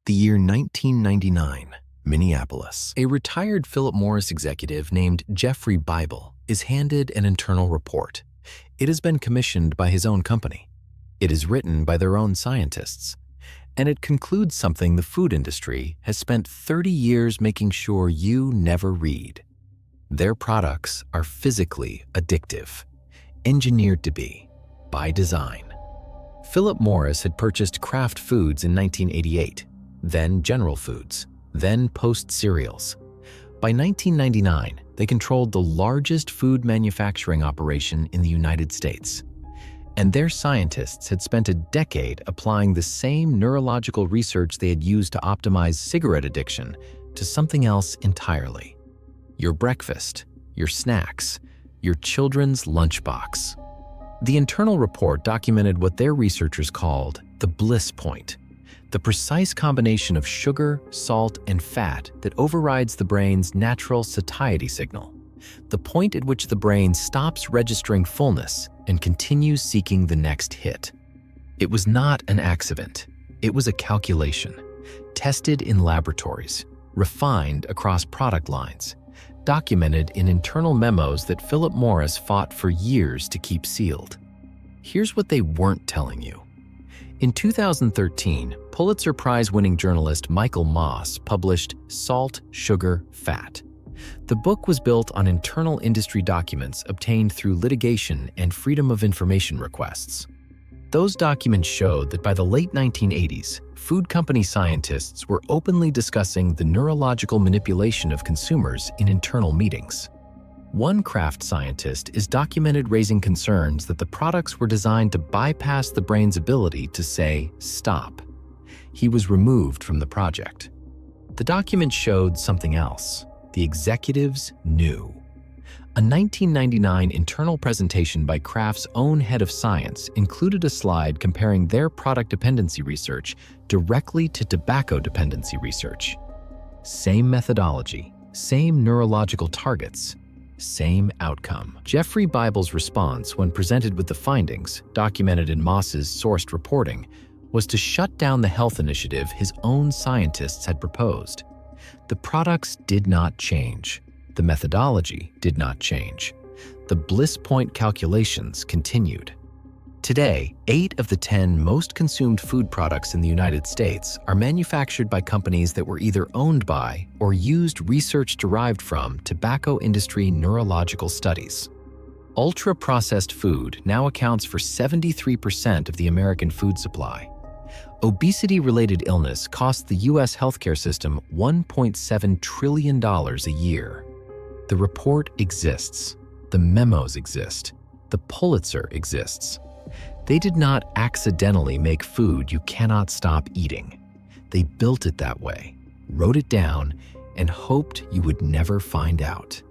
The year 1999, Minneapolis. A retired Philip Morris executive named Jeffrey Bible is handed an internal report. It has been commissioned by his own company. It is written by their own scientists. And it concludes something the food industry has spent 30 years making sure you never read. Their products are physically addictive, engineered to be, by design. Philip Morris had purchased Kraft Foods in 1988, then General Foods, then Post Cereals. By 1999, they controlled the largest food manufacturing operation in the United States. And their scientists had spent a decade applying the same neurological research they had used to optimize cigarette addiction to something else entirely. Your breakfast, your snacks, your children's lunchbox. The internal report documented what their researchers called the Bliss point, the precise combination of sugar, salt, and fat that overrides the brain's natural satiety signal, the point at which the brain stops registering fullness and continues seeking the next hit. It was not an accident. It was a calculation, tested in laboratories, refined across product lines, documented in internal memos that Philip Morris fought for years to keep sealed. Here's what they weren't telling you. In 2013, Pulitzer Prize-winning journalist Michael Moss published Salt, Sugar, Fat. The book was built on internal industry documents obtained through litigation and Freedom of Information requests. Those documents showed that by the late 1980s, food company scientists were openly discussing the neurological manipulation of consumers in internal meetings. One Kraft scientist is documented raising concerns that the products were designed to bypass the brain's ability to say, stop. He was removed from the project. The document showed something else. The executives knew. A 1999 internal presentation by Kraft's own head of science included a slide comparing their product dependency research directly to tobacco dependency research. Same methodology, same neurological targets, same outcome. Jeffrey Bible's response when presented with the findings, documented in Moss's sourced reporting, was to shut down the health initiative his own scientists had proposed. The products did not change. The methodology did not change. The Bliss point calculations continued. Today, 8 of the 10 most consumed food products in the United States are manufactured by companies that were either owned by or used research derived from tobacco industry neurological studies. Ultra-processed food now accounts for 73% of the American food supply. Obesity-related illness costs the U.S. healthcare system $1.7 trillion a year. The report exists. The memos exist. The Pulitzer exists. They did not accidentally make food you cannot stop eating. They built it that way, wrote it down, and hoped you would never find out.